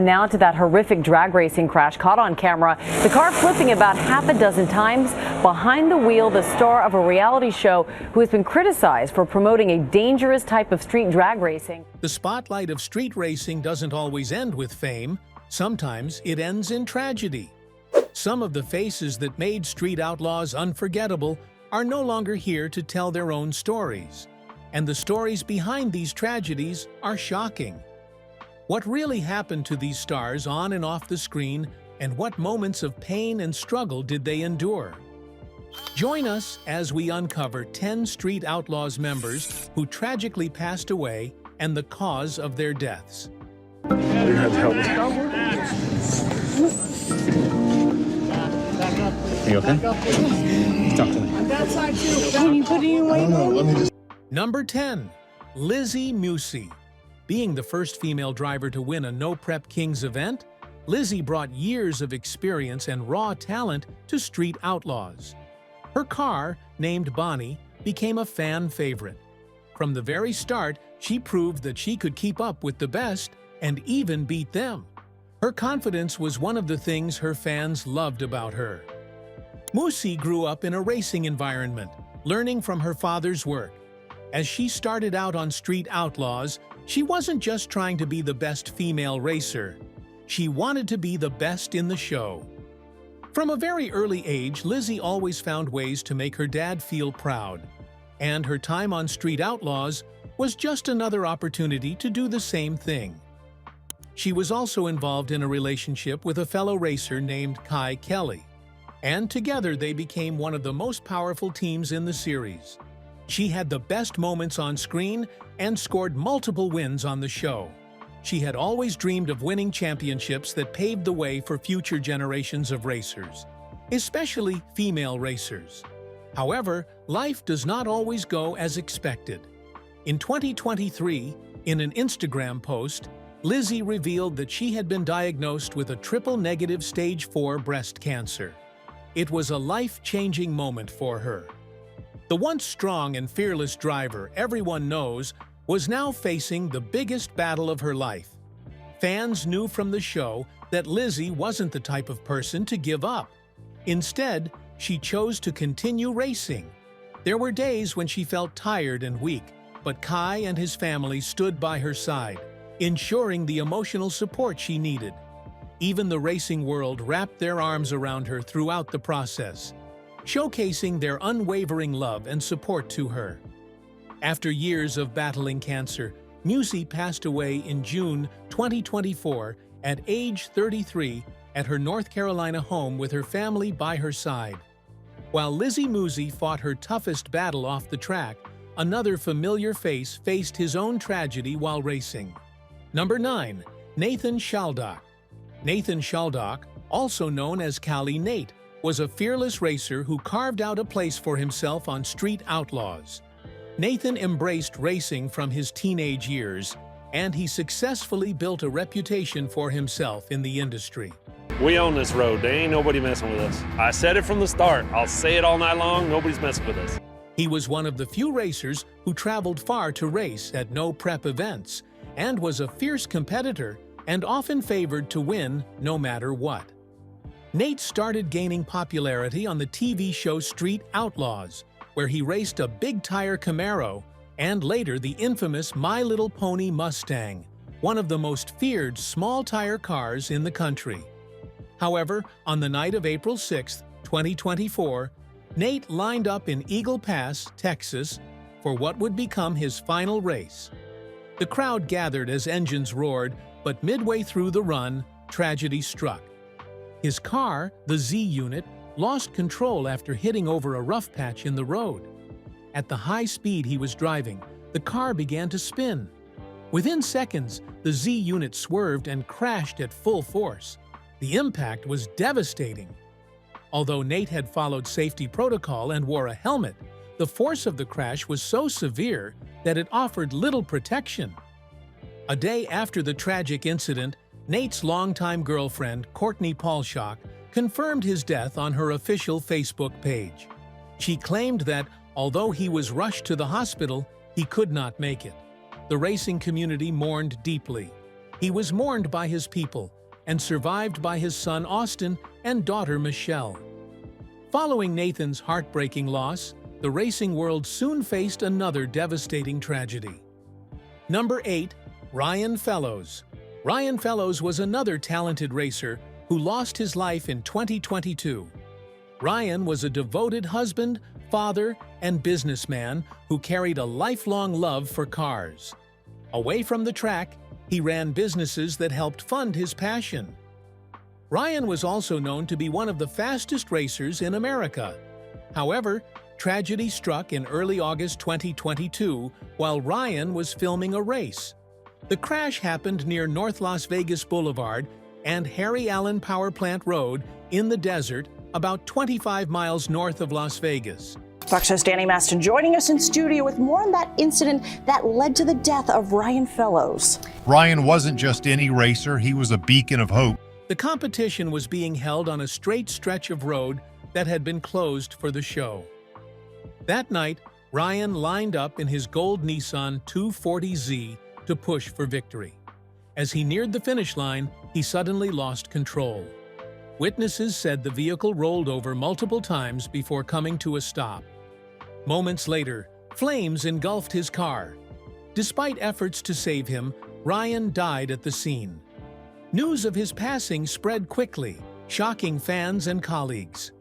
And now to that horrific drag racing crash caught on camera. The car flipping about half a dozen times. Behind the wheel, the star of a reality show who has been criticized for promoting a dangerous type of street drag racing. The spotlight of street racing doesn't always end with fame. Sometimes it ends in tragedy. Some of the faces that made Street Outlaws unforgettable are no longer here to tell their own stories. And the stories behind these tragedies are shocking. What really happened to these stars on and off the screen, and what moments of pain and struggle did they endure? Join us as we uncover 10 Street Outlaws members who tragically passed away and the cause of their deaths. You have to help me. Are you okay? Talk to me. On that side too. Can you put it away? No, let me just... Number 10. Lizzy Musi. Being the first female driver to win a No Prep Kings event, Lizzy brought years of experience and raw talent to Street Outlaws. Her car, named Bonnie, became a fan favorite. From the very start, she proved that she could keep up with the best and even beat them. Her confidence was one of the things her fans loved about her. Musi grew up in a racing environment, learning from her father's work. As she started out on Street Outlaws, she wasn't just trying to be the best female racer. She wanted to be the best in the show. From a very early age, Lizzy always found ways to make her dad feel proud. And her time on Street Outlaws was just another opportunity to do the same thing. She was also involved in a relationship with a fellow racer named Kai Kelly. And together they became one of the most powerful teams in the series. She had the best moments on screen and scored multiple wins on the show. She had always dreamed of winning championships that paved the way for future generations of racers, especially female racers. However, life does not always go as expected. In 2023, in an Instagram post, Lizzy revealed that she had been diagnosed with a triple-negative stage 4 breast cancer. It was a life-changing moment for her. The once strong and fearless driver everyone knows was now facing the biggest battle of her life. Fans knew from the show that Lizzy wasn't the type of person to give up. Instead, she chose to continue racing. There were days when she felt tired and weak, but Kai and his family stood by her side, ensuring the emotional support she needed. Even the racing world wrapped their arms around her throughout the process, showcasing their unwavering love and support to her. After years of battling cancer, Musi passed away in June 2024 at age 33 at her North Carolina home with her family by her side. While Lizzy Musi fought her toughest battle off the track, another familiar face faced his own tragedy while racing. Number 9. Nathan Shaldock. Nathan Shaldock, also known as Cali Nate, was a fearless racer who carved out a place for himself on Street Outlaws. Nathan embraced racing from his teenage years, and he successfully built a reputation for himself in the industry. We own this road. There ain't nobody messing with us. I said it from the start. I'll say it all night long. Nobody's messing with us. He was one of the few racers who traveled far to race at no prep events, and was a fierce competitor and often favored to win no matter what. Nate started gaining popularity on the TV show Street Outlaws, where he raced a big-tire Camaro and later the infamous My Little Pony Mustang, one of the most feared small-tire cars in the country. However, on the night of April 6, 2024, Nate lined up in Eagle Pass, Texas, for what would become his final race. The crowd gathered as engines roared, but midway through the run, tragedy struck. His car, the Z unit, lost control after hitting over a rough patch in the road. At the high speed he was driving, the car began to spin. Within seconds, the Z unit swerved and crashed at full force. The impact was devastating. Although Nate had followed safety protocol and wore a helmet, the force of the crash was so severe that it offered little protection. A day after the tragic incident, Nate's longtime girlfriend, Courtney Paulshock, confirmed his death on her official Facebook page. She claimed that, although he was rushed to the hospital, he could not make it. The racing community mourned deeply. He was mourned by his people and survived by his son Austin and daughter Michelle. Following Nathan's heartbreaking loss, the racing world soon faced another devastating tragedy. Number 8. Ryan Fellows. Ryan Fellows was another talented racer who lost his life in 2022. Ryan was a devoted husband, father, and businessman who carried a lifelong love for cars. Away from the track, he ran businesses that helped fund his passion. Ryan was also known to be one of the fastest racers in America. However, tragedy struck in early August 2022 while Ryan was filming a race. The crash happened near North Las Vegas Boulevard and Harry Allen Power Plant Road in the desert, about 25 miles north of Las Vegas. Fox host Danny Maston joining us in studio with more on that incident that led to the death of Ryan Fellows. Ryan wasn't just any racer, he was a beacon of hope. The competition was being held on a straight stretch of road that had been closed for the show. That night, Ryan lined up in his gold Nissan 240Z to push for victory. As he neared the finish line, he suddenly lost control. Witnesses said the vehicle rolled over multiple times before coming to a stop. Moments later, flames engulfed his car. Despite efforts to save him, Ryan died at the scene. News of his passing spread quickly, shocking fans and colleagues.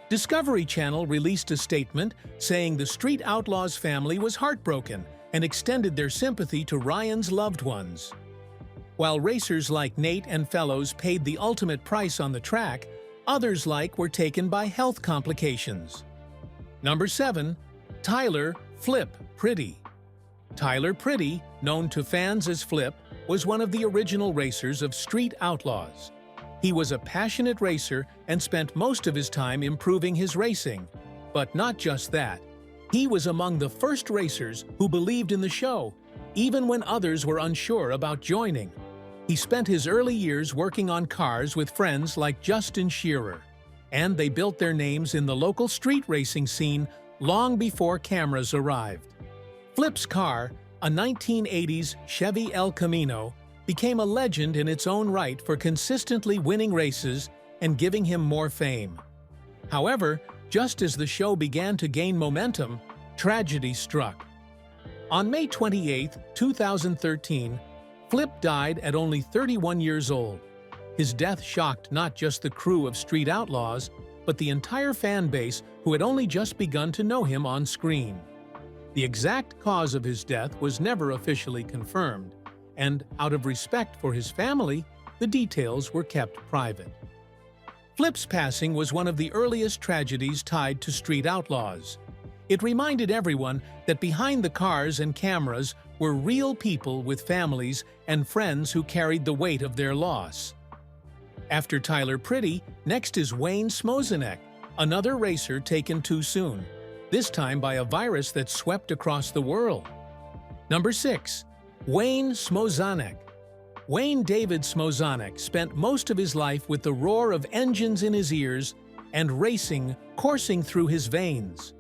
Discovery Channel released a statement saying the Street Outlaws family was heartbroken and extended their sympathy to Ryan's loved ones. While racers like Nate and Fellows paid the ultimate price on the track, others were taken by health complications. Number 7. Tyler "Flip" Pretty. Tyler Pretty, known to fans as Flip, was one of the original racers of Street Outlaws. He was a passionate racer and spent most of his time improving his racing. But not just that. He was among the first racers who believed in the show, even when others were unsure about joining. He spent his early years working on cars with friends like Justin Shearer, and they built their names in the local street racing scene long before cameras arrived. Flip's car, a 1980s Chevy El Camino, became a legend in its own right for consistently winning races and giving him more fame. However, just as the show began to gain momentum, tragedy struck. On May 28, 2013, Flip died at only 31 years old. His death shocked not just the crew of Street Outlaws, but the entire fan base who had only just begun to know him on screen. The exact cause of his death was never officially confirmed, and out of respect for his family, the details were kept private. Flip's passing was one of the earliest tragedies tied to Street Outlaws. It reminded everyone that behind the cars and cameras were real people with families and friends who carried the weight of their loss. After Tyler Pretty, next is Wayne Smozanek, another racer taken too soon, this time by a virus that swept across the world. Number 6. Wayne Smozanek. Wayne David Smozanek spent most of his life with the roar of engines in his ears and racing coursing through his veins.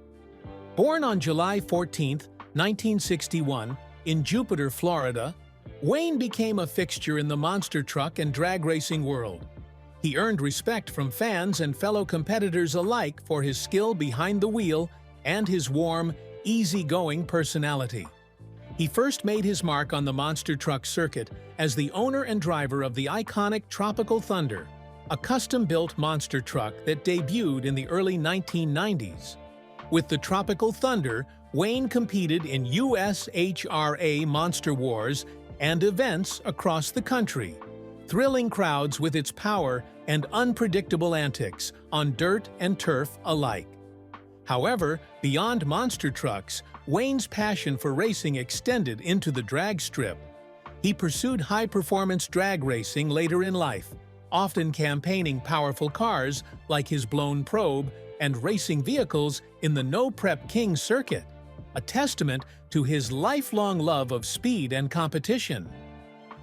Born on July 14, 1961, in Jupiter, Florida, Wayne became a fixture in the monster truck and drag racing world. He earned respect from fans and fellow competitors alike for his skill behind the wheel and his warm, easygoing personality. He first made his mark on the monster truck circuit as the owner and driver of the iconic Tropical Thunder, a custom-built monster truck that debuted in the early 1990s. With the Tropical Thunder, Wayne competed in USHRA Monster Wars and events across the country, thrilling crowds with its power and unpredictable antics on dirt and turf alike. However, beyond monster trucks, Wayne's passion for racing extended into the drag strip. He pursued high-performance drag racing later in life, often campaigning powerful cars like his blown probe and racing vehicles in the No Prep King circuit, a testament to his lifelong love of speed and competition.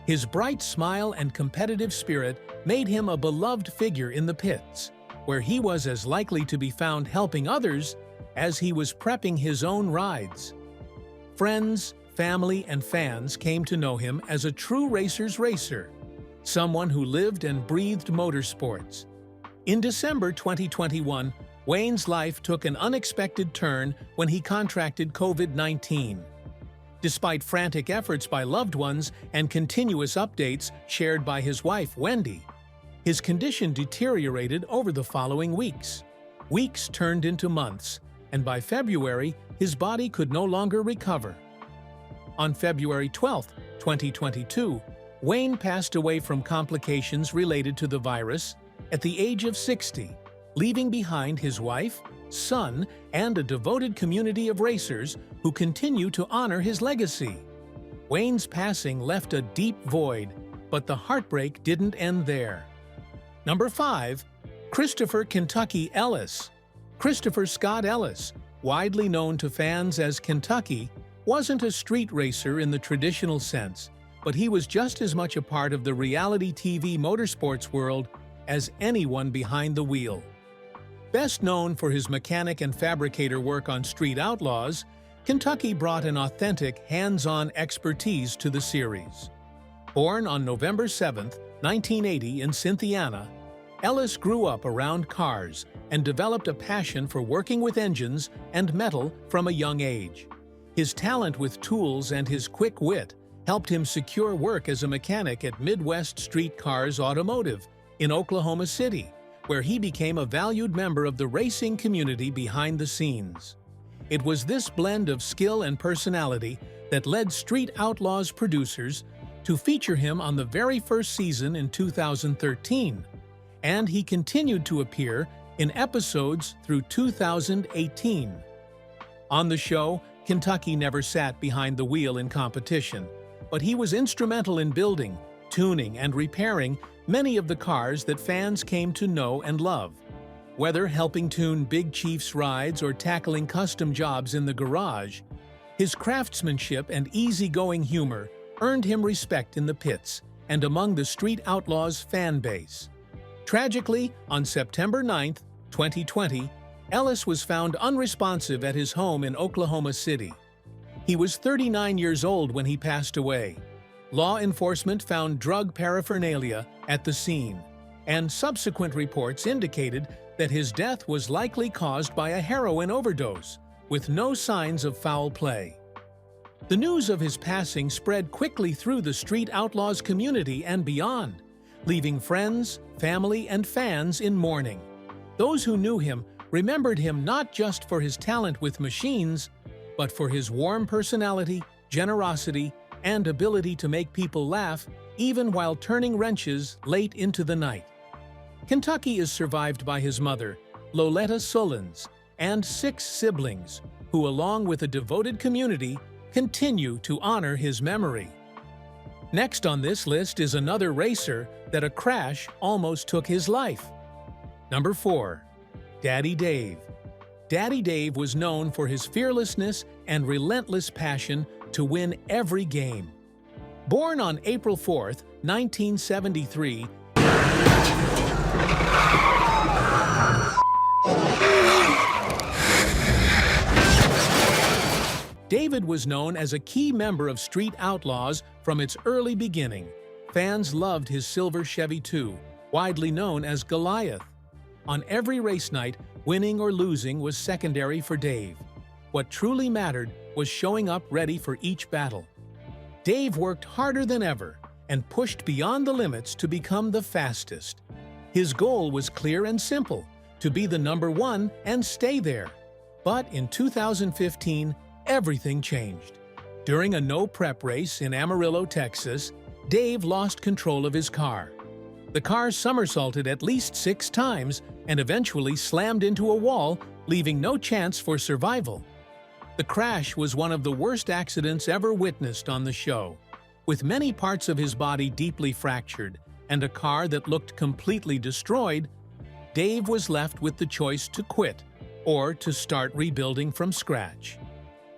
His bright smile and competitive spirit made him a beloved figure in the pits, where he was as likely to be found helping others as he was prepping his own rides. Friends, family, and fans came to know him as a true racer's racer, someone who lived and breathed motorsports. In December 2021, Wayne's life took an unexpected turn when he contracted COVID-19. Despite frantic efforts by loved ones and continuous updates shared by his wife, Wendy, his condition deteriorated over the following weeks. Weeks turned into months, and by February, his body could no longer recover. On February 12, 2022, Wayne passed away from complications related to the virus at the age of 60, leaving behind his wife, son, and a devoted community of racers who continue to honor his legacy. Wayne's passing left a deep void, but the heartbreak didn't end there. Number 5. Christopher Kentucky Ellis. Christopher Scott Ellis, widely known to fans as Kentucky, wasn't a street racer in the traditional sense, but he was just as much a part of the reality TV motorsports world as anyone behind the wheel. Best known for his mechanic and fabricator work on Street Outlaws, Kentucky brought an authentic, hands-on expertise to the series. Born on November 7, 1980 in Cynthiana, Ellis grew up around cars and developed a passion for working with engines and metal from a young age. His talent with tools and his quick wit helped him secure work as a mechanic at Midwest Street Cars Automotive in Oklahoma City, where he became a valued member of the racing community behind the scenes. It was this blend of skill and personality that led Street Outlaws producers to feature him on the very first season in 2013, and he continued to appear in episodes through 2018. On the show, Kentucky never sat behind the wheel in competition, but he was instrumental in building, tuning, and repairing many of the cars that fans came to know and love. Whether helping tune Big Chief's rides or tackling custom jobs in the garage, his craftsmanship and easygoing humor earned him respect in the pits and among the Street Outlaws fan base. Tragically, on September 9, 2020, Ellis was found unresponsive at his home in Oklahoma City. He was 39 years old when he passed away. Law enforcement found drug paraphernalia at the scene, and subsequent reports indicated that his death was likely caused by a heroin overdose, with no signs of foul play. The news of his passing spread quickly through the Street Outlaws community and beyond, leaving friends, family, and fans in mourning. Those who knew him remembered him not just for his talent with machines, but for his warm personality, generosity, and ability to make people laugh even while turning wrenches late into the night. Kentucky is survived by his mother, Loletta Sullins, and 6 siblings, who along with a devoted community continue to honor his memory. Next on this list is another racer that a crash almost took his life. Number 4. Daddy Dave. Daddy Dave was known for his fearlessness and relentless passion to win every game. Born on April 4, 1973, David was known as a key member of Street Outlaws from its early beginning. Fans loved his silver Chevy 2, widely known as Goliath. On every race night, winning or losing was secondary for Dave. What truly mattered was showing up ready for each battle. Dave worked harder than ever and pushed beyond the limits to become the fastest. His goal was clear and simple: to be the number 1 and stay there. But in 2015, everything changed. During a no-prep race in Amarillo, Texas, Dave lost control of his car. The car somersaulted at least 6 times and eventually slammed into a wall, leaving no chance for survival. The crash was one of the worst accidents ever witnessed on the show. With many parts of his body deeply fractured and a car that looked completely destroyed, Dave was left with the choice to quit or to start rebuilding from scratch.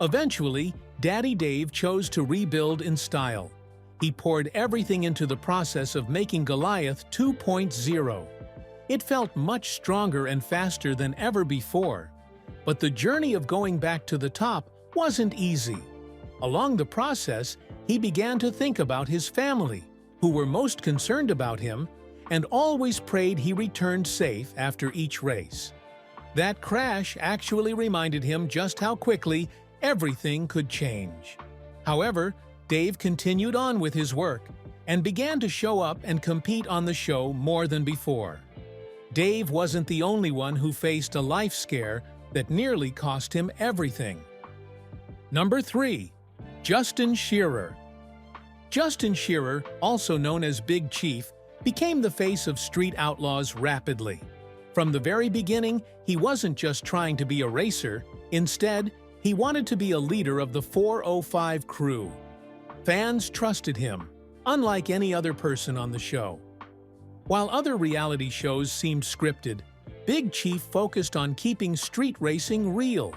Eventually, Daddy Dave chose to rebuild in style. He poured everything into the process of making Goliath 2.0. It felt much stronger and faster than ever before. But the journey of going back to the top wasn't easy. Along the process, he began to think about his family, who were most concerned about him, and always prayed he returned safe after each race. That crash actually reminded him just how quickly everything could change. However, Dave continued on with his work and began to show up and compete on the show more than before. Dave wasn't the only one who faced a life scare that nearly cost him everything. Number 3. Justin Shearer. Justin Shearer, also known as Big Chief, became the face of Street Outlaws rapidly. From the very beginning, he wasn't just trying to be a racer. Instead, he wanted to be a leader of the 405 crew. Fans trusted him, unlike any other person on the show. While other reality shows seemed scripted, Big Chief focused on keeping street racing real.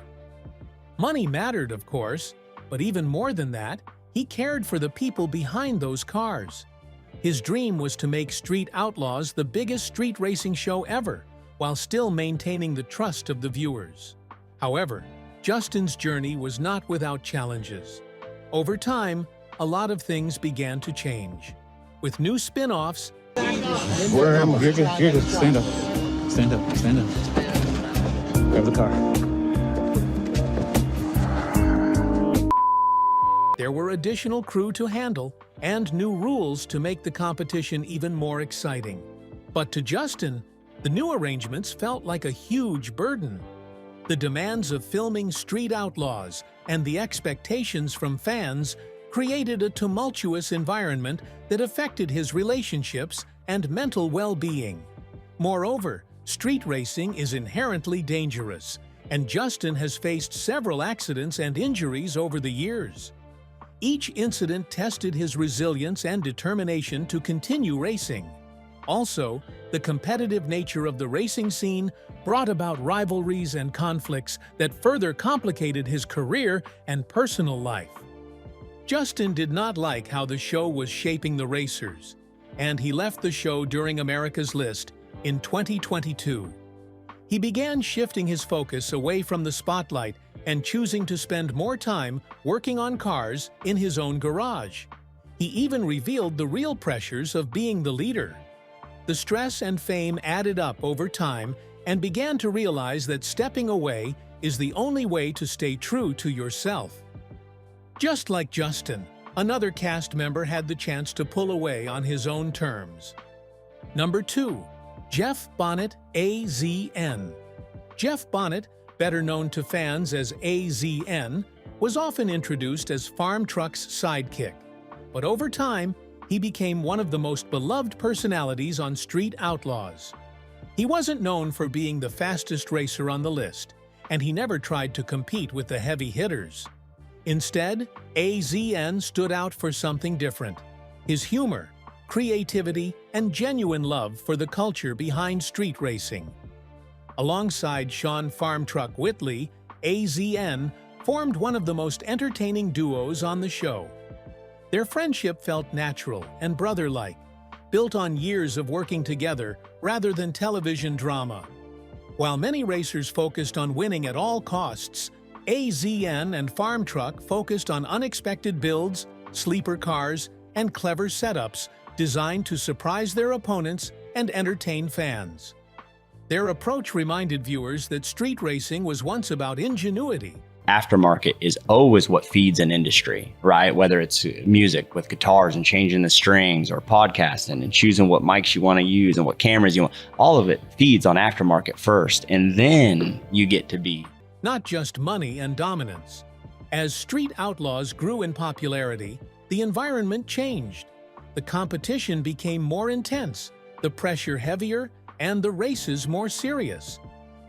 Money mattered, of course, but even more than that, he cared for the people behind those cars. His dream was to make Street Outlaws the biggest street racing show ever, while still maintaining the trust of the viewers. However, Justin's journey was not without challenges. Over time, a lot of things began to change. With new spin-offs, Where am I? You're good. Stand up. Stand up. Stand up. Grab the car. there were additional crew to handle and new rules to make the competition even more exciting. But to Justin, the new arrangements felt like a huge burden. The demands of filming Street Outlaws and the expectations from fans created a tumultuous environment that affected his relationships and mental well-being. Moreover, street racing is inherently dangerous, and Justin has faced several accidents and injuries over the years. Each incident tested his resilience and determination to continue racing. Also, the competitive nature of the racing scene brought about rivalries and conflicts that further complicated his career and personal life. Justin did not like how the show was shaping the racers, and he left the show during America's List in 2022. He began shifting his focus away from the spotlight and choosing to spend more time working on cars in his own garage. He even revealed the real pressures of being the leader. The stress and fame added up over time and began to realize that stepping away is the only way to stay true to yourself. Just like Justin, another cast member had the chance to pull away on his own terms. Number 2. Jeff Bonnet, AZN. Jeff Bonnet, better known to fans as AZN, was often introduced as Farm Truck's sidekick. But over time, he became one of the most beloved personalities on Street Outlaws. He wasn't known for being the fastest racer on the list, and he never tried to compete with the heavy hitters. Instead, AZN stood out for something different: his humor, creativity, and genuine love for the culture behind street racing. Alongside Shaun "Farm Truck" Whitley, AZN formed one of the most entertaining duos on the show. Their friendship felt natural and brother-like, built on years of working together rather than television drama. While many racers focused on winning at all costs, AZN and Farm Truck focused on unexpected builds, sleeper cars, and clever setups designed to surprise their opponents and entertain fans. Their approach reminded viewers that street racing was once about ingenuity. Aftermarket is always what feeds an industry, right? Whether it's music with guitars and changing the strings, or podcasting and choosing what mics you want to use and what cameras you want, all of it feeds on aftermarket first, and then you get to be not just money and dominance. As Street Outlaws grew in popularity, the environment changed. The competition became more intense, the pressure heavier, and the races more serious.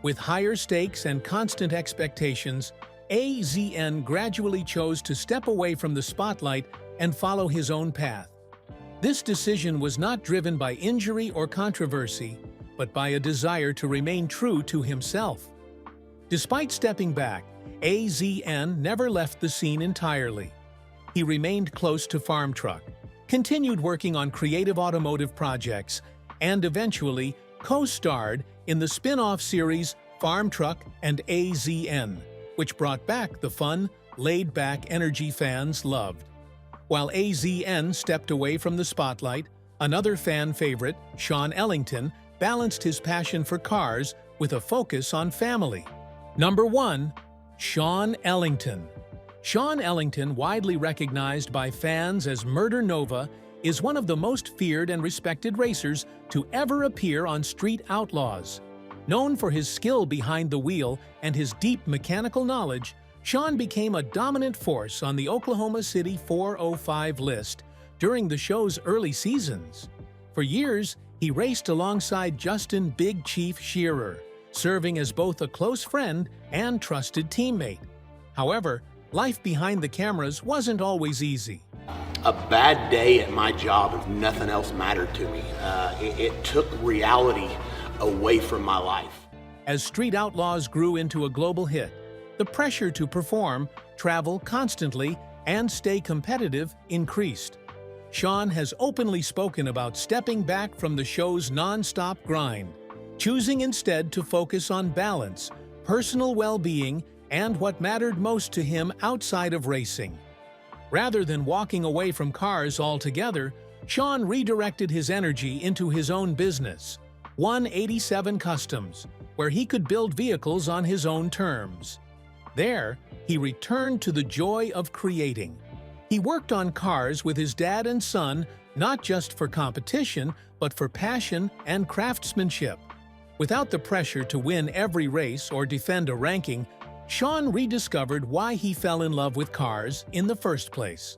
With higher stakes and constant expectations, AZN gradually chose to step away from the spotlight and follow his own path. This decision was not driven by injury or controversy, but by a desire to remain true to himself. Despite stepping back, AZN never left the scene entirely. He remained close to Farm Truck, continued working on creative automotive projects, and eventually co-starred in the spin-off series Farm Truck and AZN, which brought back the fun, laid-back energy fans loved. While AZN stepped away from the spotlight, another fan favorite, Shaun Ellington, balanced his passion for cars with a focus on family. Number 1. Shaun Ellington. Shaun Ellington, widely recognized by fans as Murder Nova, is one of the most feared and respected racers to ever appear on Street Outlaws. Known for his skill behind the wheel and his deep mechanical knowledge, Shaun became a dominant force on the Oklahoma City 405 list during the show's early seasons. For years, he raced alongside Justin Big Chief Shearer, serving as both a close friend and trusted teammate. However, life behind the cameras wasn't always easy. A bad day at my job, if nothing else mattered to me. It took reality away from my life. As Street Outlaws grew into a global hit, the pressure to perform, travel constantly, and stay competitive increased. Shaun has openly spoken about stepping back from the show's non-stop grind, choosing instead to focus on balance, personal well-being, and what mattered most to him outside of racing. Rather than walking away from cars altogether, Shaun redirected his energy into his own business, 187 Customs, where he could build vehicles on his own terms. There, he returned to the joy of creating. He worked on cars with his dad and son, not just for competition, but for passion and craftsmanship. Without the pressure to win every race or defend a ranking, Shaun rediscovered why he fell in love with cars in the first place.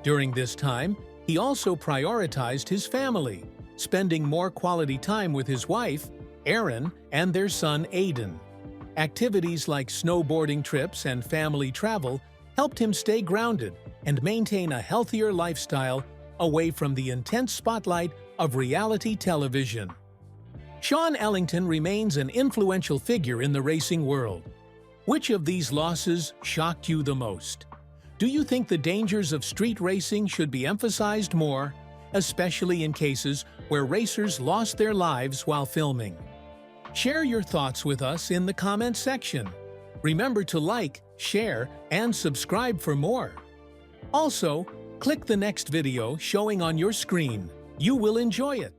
During this time, he also prioritized his family, spending more quality time with his wife, Erin, and their son, Aiden. Activities like snowboarding trips and family travel helped him stay grounded and maintain a healthier lifestyle away from the intense spotlight of reality television. Shaun Ellington remains an influential figure in the racing world. Which of these losses shocked you the most? Do you think the dangers of street racing should be emphasized more, especially in cases where racers lost their lives while filming? Share your thoughts with us in the comments section. Remember to like, share, and subscribe for more. Also, click the next video showing on your screen. You will enjoy it.